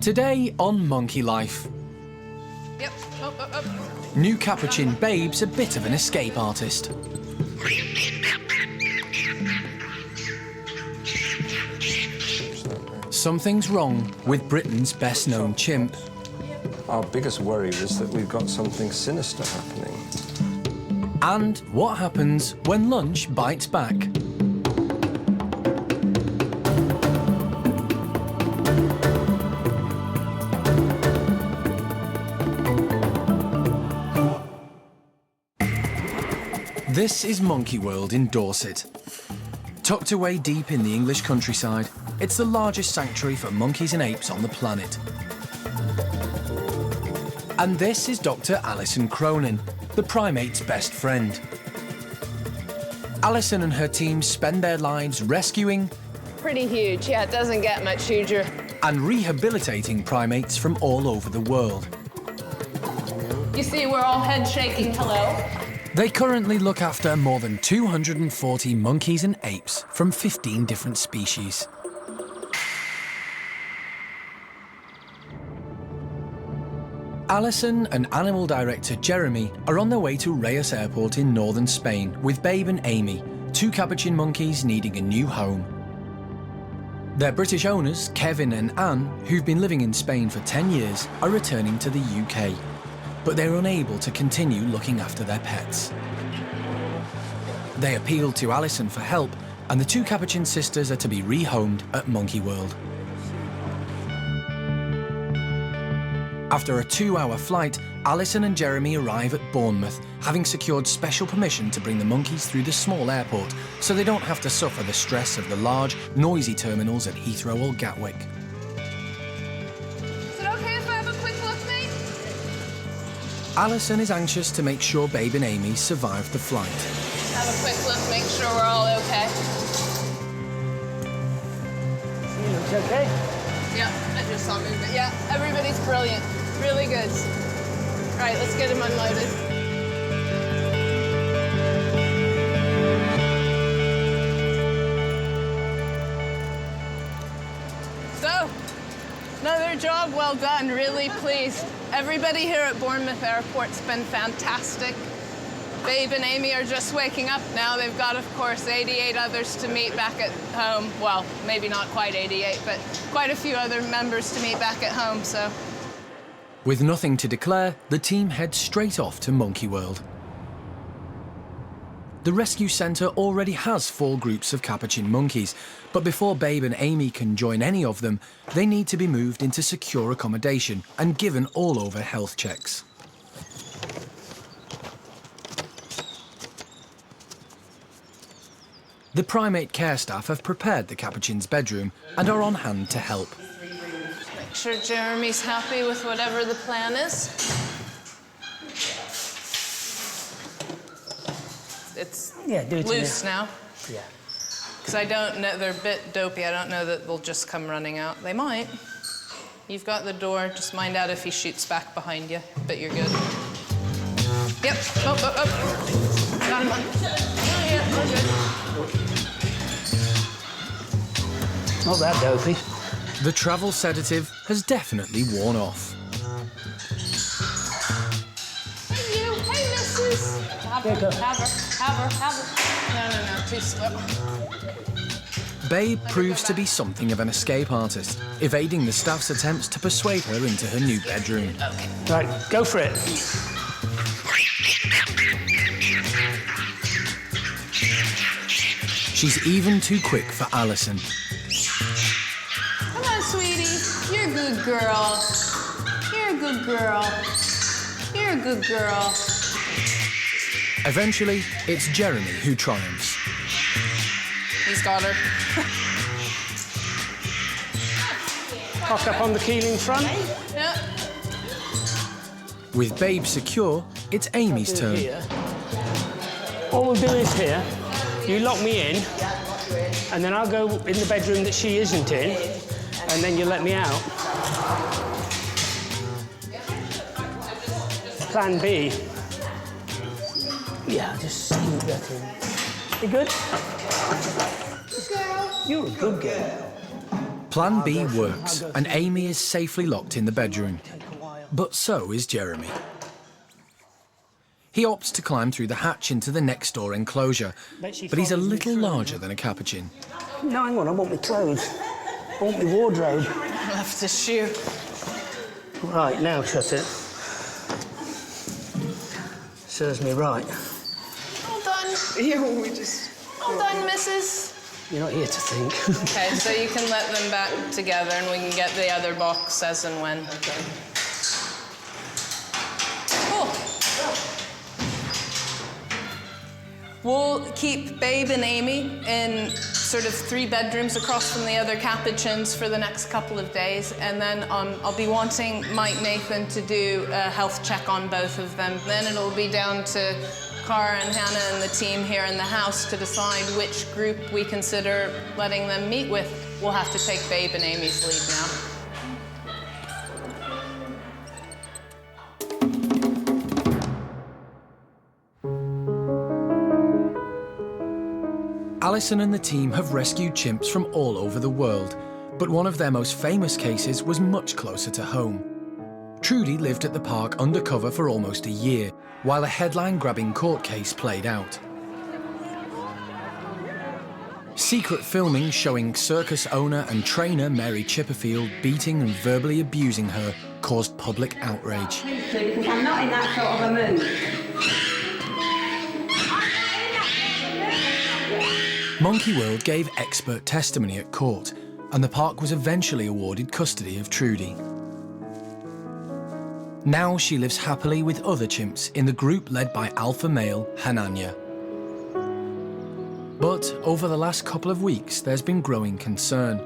Today on Monkey Life. Yep. Up. New Capuchin Babe's a bit of an escape artist. Something's wrong with Britain's best-known chimp. Our biggest worry was that we've got something sinister happening. And what happens when lunch bites back. This is Monkey World in Dorset. Tucked away deep in the English countryside, it's the largest sanctuary for monkeys and apes on the planet. And this is Dr. Alison Cronin, the primate's best friend. Alison and her team spend their lives rescuing... Pretty huge, yeah, it doesn't get much huger. ...and rehabilitating primates from all over the world. You see, we're all head shaking hello. They currently look after more than 240 monkeys and apes from 15 different species. Alison and animal director Jeremy are on their way to Reyes Airport in northern Spain with Babe and Amy, two capuchin monkeys needing a new home. Their British owners, Kevin and Anne, who've been living in Spain for 10 years, are returning to the UK. But they're unable to continue looking after their pets. They appealed to Alison for help, and the two Capuchin sisters are to be rehomed at Monkey World. After a 2-hour flight, Alison and Jeremy arrive at Bournemouth, having secured special permission to bring the monkeys through the small airport, so they don't have to suffer the stress of the large, noisy terminals at Heathrow or Gatwick. Alison is anxious to make sure Babe and Amy survive the flight. Have a quick look, make sure we're all okay. He looks okay. Yeah, I just saw movement. Yeah, everybody's brilliant. Really good. Right, let's get him unloaded. So, another job well done, really pleased. Everybody here at Bournemouth Airport's been fantastic. Babe and Amy are just waking up now. They've got, of course, 88 others to meet back at home. Well, maybe not quite 88, but quite a few other members to meet back at home, so. With nothing to declare, the team heads straight off to Monkey World. The rescue centre already has 4 groups of capuchin monkeys, but before Babe and Amy can join any of them, they need to be moved into secure accommodation and given all-over health checks. The primate care staff have prepared the capuchin's bedroom and are on hand to help. Make sure Jeremy's happy with whatever the plan is. It's loose now. Yeah. Because I don't know, they're a bit dopey. I don't know that they'll just come running out. They might. You've got the door. Just mind out if he shoots back behind you, but you're good. Yep. Oh. Got him on. Oh, yeah, we're good. Not that dopey. The travel sedative has definitely worn off. Hey, you. Hey, missus. Have her. No, too slow. Babe proves to be something of an escape artist, evading the staff's attempts to persuade her into her new bedroom. Okay. Right, go for it. She's even too quick for Alison. Come on, sweetie. You're a good girl. You're a good girl. You're a good girl. Eventually, it's Jeremy who triumphs. He's got her. Cock up on the Keeling front. Yeah. With Babe secure, it's Amy's turn. Here. All we'll do is here, you lock me in, and then I'll go in the bedroom that she isn't in, and then you let me out. Plan B. Yeah, just sneak that in. You good? Good girl. You're a good girl. Plan B works, and Amy is safely locked in the bedroom. But so is Jeremy. He opts to climb through the hatch into the next-door enclosure, but he's a little larger than a capuchin. No, hang on, I want my clothes. I want my wardrobe. I'll have to shoot. Right, now shut it. Serves me right. Well done. Well done, missus. You're not here to think. Okay, so you can let them back together and we can get the other box as and when. Okay. Cool. We'll keep Babe and Amy in sort of 3 bedrooms across from the other capuchins for the next couple of days, and then I'll be wanting Mike Nathan to do a health check on both of them. Then it'll be down to Cara and Hannah and the team here in the house to decide which group we consider letting them meet with. We'll have to take Babe and Amy's lead now. Alison and the team have rescued chimps from all over the world, but one of their most famous cases was much closer to home. Trudy lived at the park undercover for almost a year, while a headline-grabbing court case played out. Secret filming showing circus owner and trainer Mary Chipperfield beating and verbally abusing her caused public outrage. I'm not in that sort of a mood. Monkey World gave expert testimony at court, and the park was eventually awarded custody of Trudy. Now she lives happily with other chimps in the group led by alpha male Hananya. But over the last couple of weeks, there's been growing concern.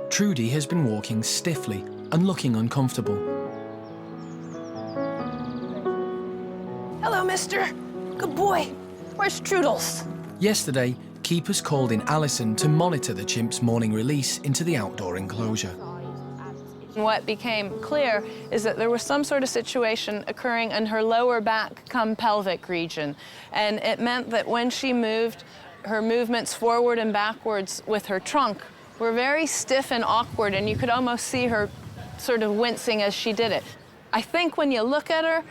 Trudy has been walking stiffly and looking uncomfortable. Hello, mister. Good boy. Where's Trudels? Yesterday, keepers called in Alison to monitor the chimp's morning release into the outdoor enclosure. What became clear is that there was some sort of situation occurring in her lower back cum pelvic region. And it meant that when she moved, her movements forward and backwards with her trunk were very stiff and awkward, and you could almost see her sort of wincing as she did it. I think when you look at her,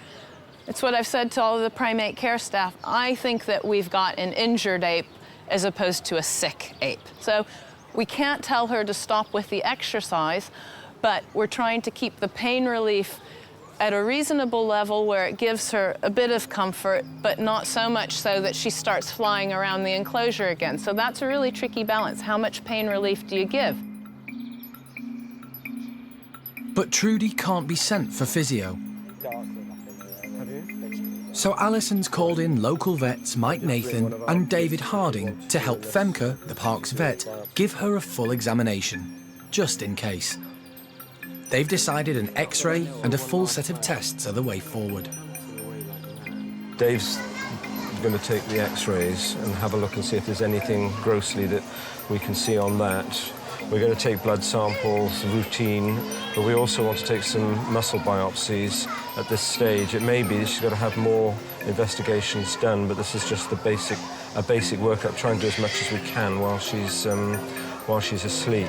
it's what I've said to all of the primate care staff, I think that we've got an injured ape as opposed to a sick ape. So we can't tell her to stop with the exercise, but we're trying to keep the pain relief at a reasonable level where it gives her a bit of comfort, but not so much so that she starts flying around the enclosure again. So that's a really tricky balance. How much pain relief do you give? But Trudy can't be sent for physio. So Alison's called in local vets Mike Nathan and David Harding to help Femke, the park's vet, give her a full examination, just in case. They've decided an X-ray and a full set of tests are the way forward. Dave's going to take the X-rays and have a look and see if there's anything grossly that we can see on that. We're going to take blood samples, routine, but we also want to take some muscle biopsies at this stage. It may be she's got to have more investigations done, but this is just a basic workup, try and do as much as we can while she's asleep.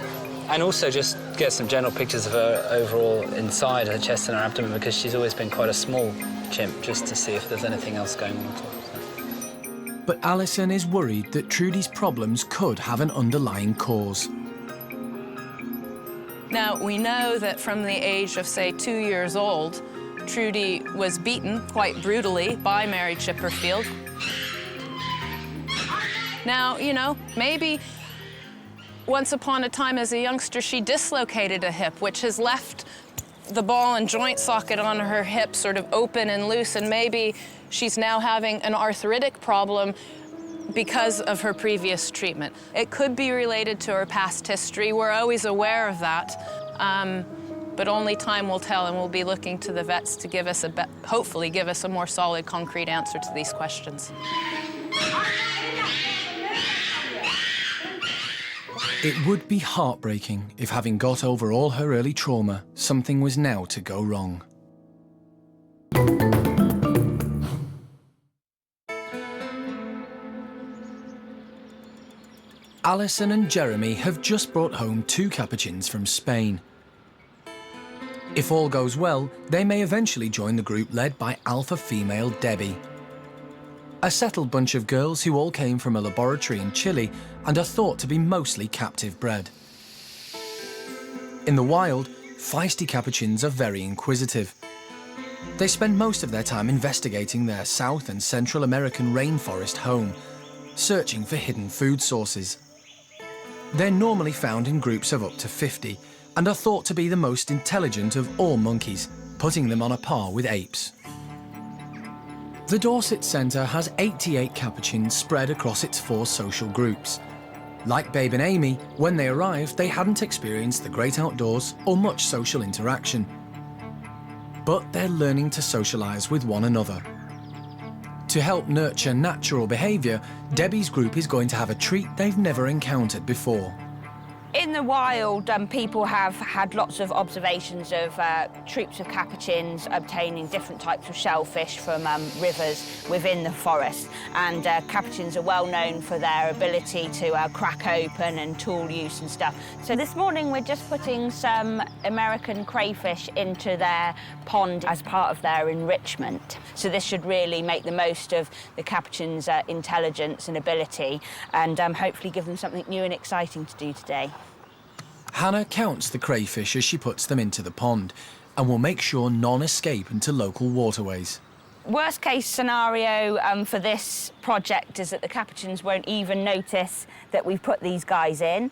And also just get some general pictures of her overall inside, her chest and her abdomen, because she's always been quite a small chimp, just to see if there's anything else going on at all. But Alison is worried that Trudy's problems could have an underlying cause. Now, we know that from the age of, say, 2 years old, Trudy was beaten quite brutally by Mary Chipperfield. Now, you know, maybe once upon a time as a youngster, she dislocated a hip, which has left the ball and joint socket on her hip sort of open and loose, and maybe she's now having an arthritic problem because of her previous treatment. It could be related to her past history. We're always aware of that, but only time will tell, and we'll be looking to the vets to give us hopefully give us a more solid, concrete answer to these questions. It would be heartbreaking if, having got over all her early trauma, something was now to go wrong. Alison and Jeremy have just brought home 2 capuchins from Spain. If all goes well, they may eventually join the group led by alpha female Debbie. A settled bunch of girls who all came from a laboratory in Chile and are thought to be mostly captive bred. In the wild, feisty capuchins are very inquisitive. They spend most of their time investigating their South and Central American rainforest home, searching for hidden food sources. They're normally found in groups of up to 50 and are thought to be the most intelligent of all monkeys, putting them on a par with apes. The Dorset Centre has 88 capuchins spread across its 4 social groups. Like Babe and Amy, when they arrived, they hadn't experienced the great outdoors or much social interaction. But they're learning to socialise with one another. To help nurture natural behaviour, Debbie's group is going to have a treat they've never encountered before. In the wild, people have had lots of observations of troops of capuchins obtaining different types of shellfish from rivers within the forest. And capuchins are well known for their ability to crack open and tool use and stuff. So this morning we're just putting some American crayfish into their pond as part of their enrichment. So this should really make the most of the capuchins' intelligence and ability and hopefully give them something new and exciting to do today. Hannah counts the crayfish as she puts them into the pond and will make sure none escape into local waterways. Worst case scenario for this project is that the capuchins won't even notice that we've put these guys in,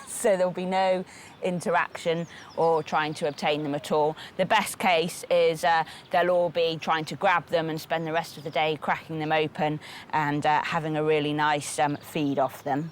so there'll be no interaction or trying to obtain them at all. The best case is they'll all be trying to grab them and spend the rest of the day cracking them open and having a really nice feed off them.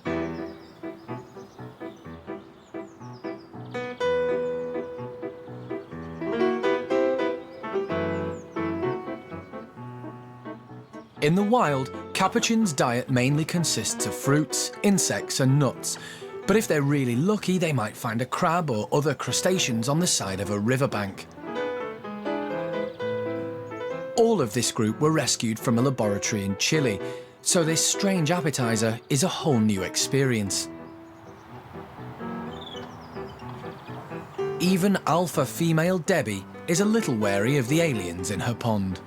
In the wild, capuchins' diet mainly consists of fruits, insects and nuts. But if they're really lucky, they might find a crab or other crustaceans on the side of a riverbank. All of this group were rescued from a laboratory in Chile, so this strange appetizer is a whole new experience. Even alpha female Debbie is a little wary of the aliens in her pond.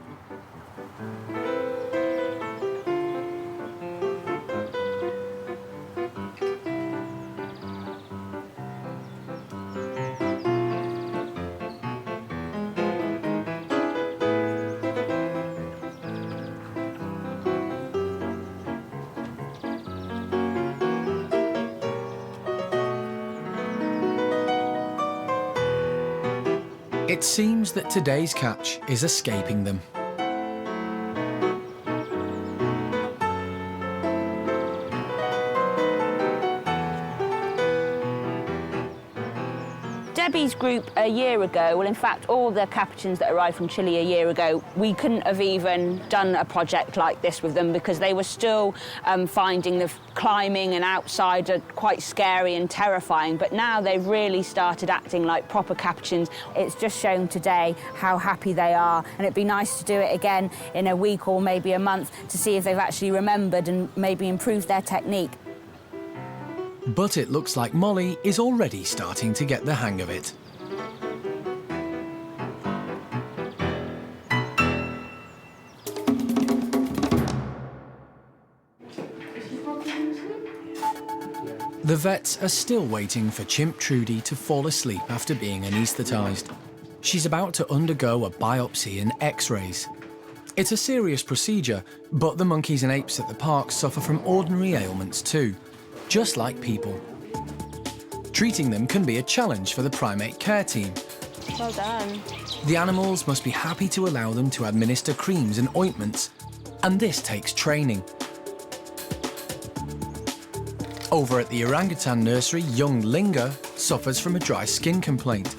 It seems that today's catch is escaping them. Debbie's group a year ago, well in fact all the capuchins that arrived from Chile a year ago, we couldn't have even done a project like this with them because they were still finding the climbing and outside are quite scary and terrifying, but now they've really started acting like proper capuchins. It's just shown today how happy they are, and it'd be nice to do it again in a week or maybe a month to see if they've actually remembered and maybe improved their technique. But it looks like Molly is already starting to get the hang of it. The vets are still waiting for chimp Trudy to fall asleep after being anaesthetised. She's about to undergo a biopsy and x-rays. It's a serious procedure, but the monkeys and apes at the park suffer from ordinary ailments too, just like people. Treating them can be a challenge for the primate care team. Well done. The animals must be happy to allow them to administer creams and ointments, and this takes training. Over at the orangutan nursery, young Linger suffers from a dry skin complaint.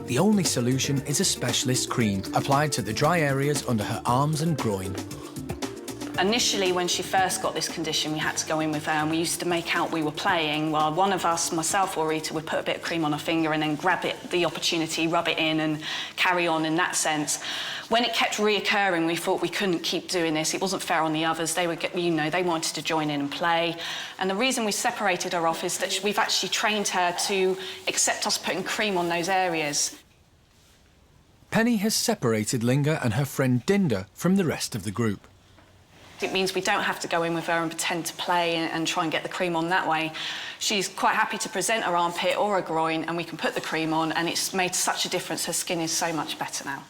The only solution is a specialist cream applied to the dry areas under her arms and groin. Initially, when she first got this condition, we had to go in with her and we used to make out we were playing while one of us, myself or Rita, would put a bit of cream on her finger and then grab it, the opportunity, rub it in and carry on in that sense. When it kept reoccurring, we thought we couldn't keep doing this. It wasn't fair on the others. They would get, you know, they wanted to join in and play. And the reason we separated her off is that we've actually trained her to accept us putting cream on those areas. Penny has separated Linga and her friend Dinda from the rest of the group. It means we don't have to go in with her and pretend to play and try and get the cream on that way. She's quite happy to present her armpit or her groin and we can put the cream on, and it's made such a difference. Her skin is so much better now.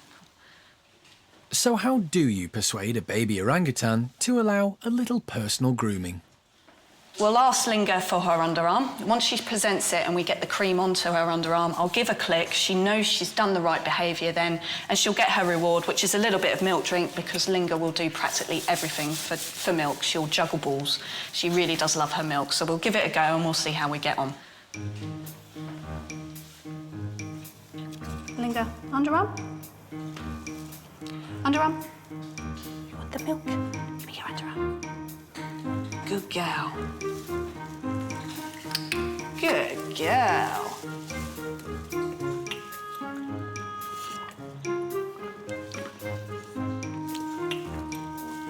So how do you persuade a baby orangutan to allow a little personal grooming? We'll ask Linga for her underarm. Once she presents it and we get the cream onto her underarm, I'll give a click. She knows she's done the right behaviour then, and she'll get her reward, which is a little bit of milk drink, because Linga will do practically everything for milk. She'll juggle balls. She really does love her milk, so we'll give it a go and we'll see how we get on. Linga, underarm? Underarm? You want the milk? Give me your underarm. Good girl. Good girl.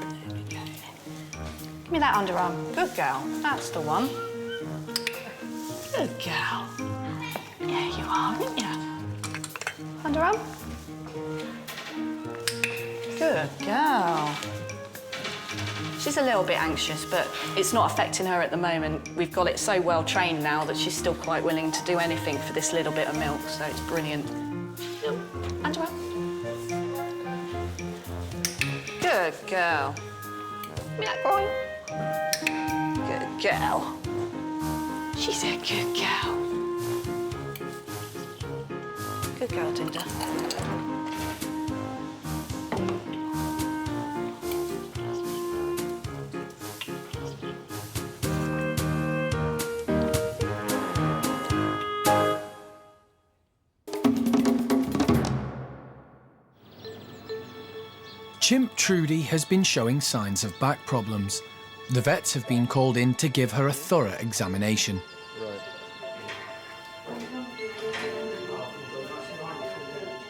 There we go. Give me that underarm. Good girl. That's the one. Good girl. Yeah, you are, aren't you? Underarm. Good girl. She's a little bit anxious, but it's not affecting her at the moment. We've got it so well trained now that she's still quite willing to do anything for this little bit of milk, so it's brilliant. Underarm. Good girl. Give me that groin. Good girl. She's a good girl. Good girl, Dinda. Chimp Trudy has been showing signs of back problems. The vets have been called in to give her a thorough examination.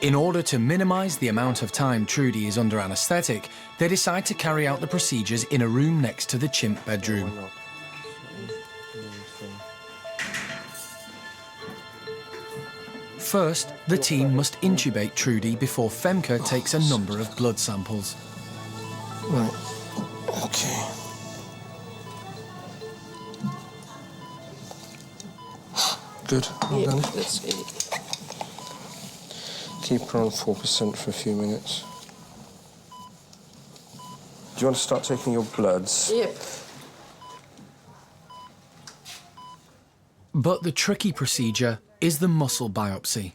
In order to minimise the amount of time Trudy is under anaesthetic, they decide to carry out the procedures in a room next to the chimp bedroom. First, the team must intubate Trudy before Femke takes a number of blood samples. Right. Okay. Good. Well done. That's it. Keep her on 4% for a few minutes. Do you want to start taking your bloods? Yep. But the tricky procedure is the muscle biopsy.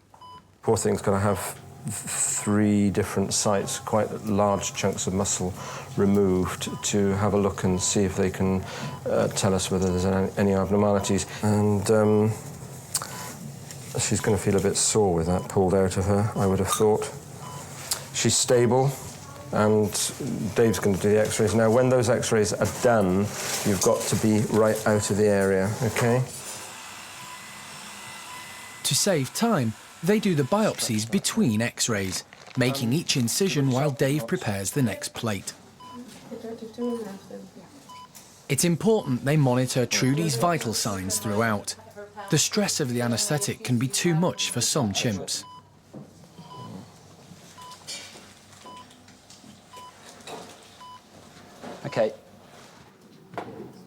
Poor thing's got to have 3 different sites, quite large chunks of muscle removed, to have a look and see if they can tell us whether there's any abnormalities. And she's going to feel a bit sore with that pulled out of her, I would have thought. She's stable, and Dave's going to do the x-rays. Now, when those x-rays are done, you've got to be right out of the area, OK? To save time, they do the biopsies between x-rays, making each incision while Dave prepares the next plate. It's important they monitor Trudy's vital signs throughout. The stress of the anaesthetic can be too much for some chimps. OK.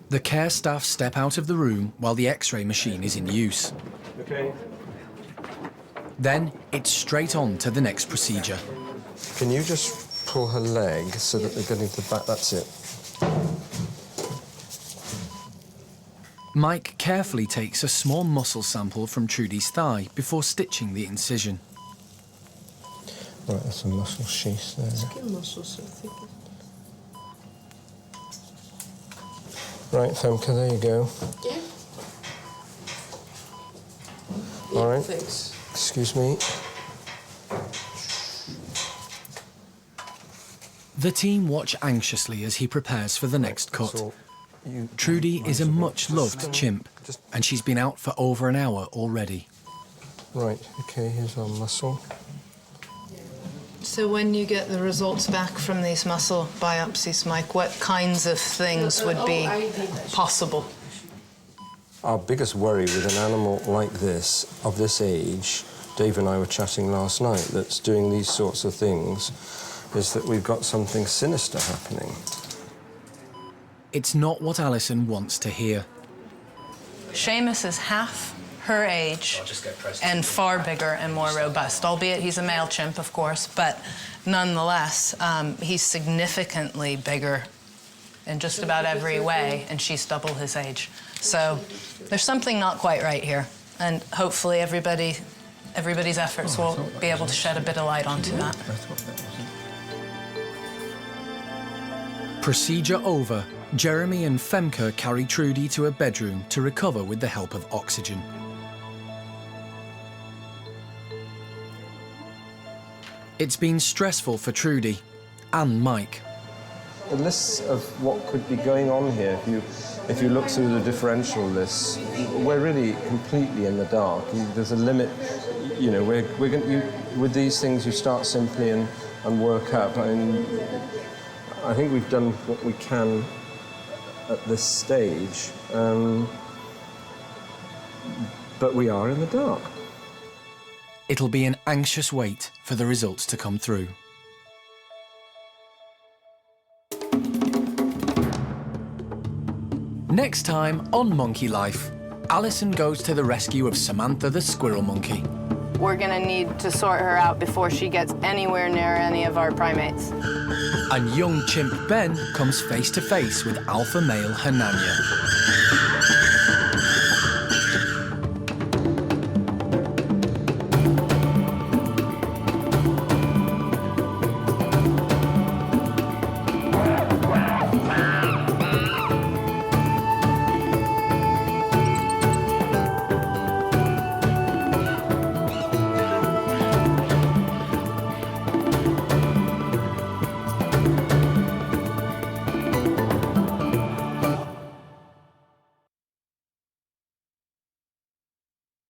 The care staff step out of the room while the x-ray machine is in use. OK. Then it's straight on to the next procedure. Can you just pull her leg so that they're getting to the back? That's it. Mike carefully takes a small muscle sample from Trudy's thigh before stitching the incision. Right, that's a muscle sheath there. Skin muscles so thick. Right, Femke, there you go. Yeah. All right. Thanks. Excuse me. The team watch anxiously as he prepares for the next cut. So Trudy is a much-loved chimp, and she's been out for over an hour already. Right, OK, here's our muscle. So when you get the results back from these muscle biopsies, Mike, what kinds of things would be possible? Our biggest worry with an animal like this, of this age, Dave and I were chatting last night, that's doing these sorts of things, is that we've got something sinister happening. It's not what Alison wants to hear. Seamus is half her age and far bigger and more robust, albeit he's a male chimp, of course, but nonetheless, he's significantly bigger in just about every way, and she's double his age. So there's something not quite right here, and hopefully everybody's efforts will be able to shed a bit of light onto that. Procedure over, Jeremy and Femke carry Trudy to a bedroom to recover with the help of oxygen. It's been stressful for Trudy and Mike. The lists of what could be going on here, if you look through the differential lists, we're really completely in the dark. There's a limit, you know, with these things you start simply and work up. I think we've done what we can at this stage, but we are in the dark. It'll be an anxious wait for the results to come through. Next time on Monkey Life, Alison goes to the rescue of Samantha the squirrel monkey. We're gonna need to sort her out before she gets anywhere near any of our primates. And young chimp Ben comes face to face with alpha male Hananya.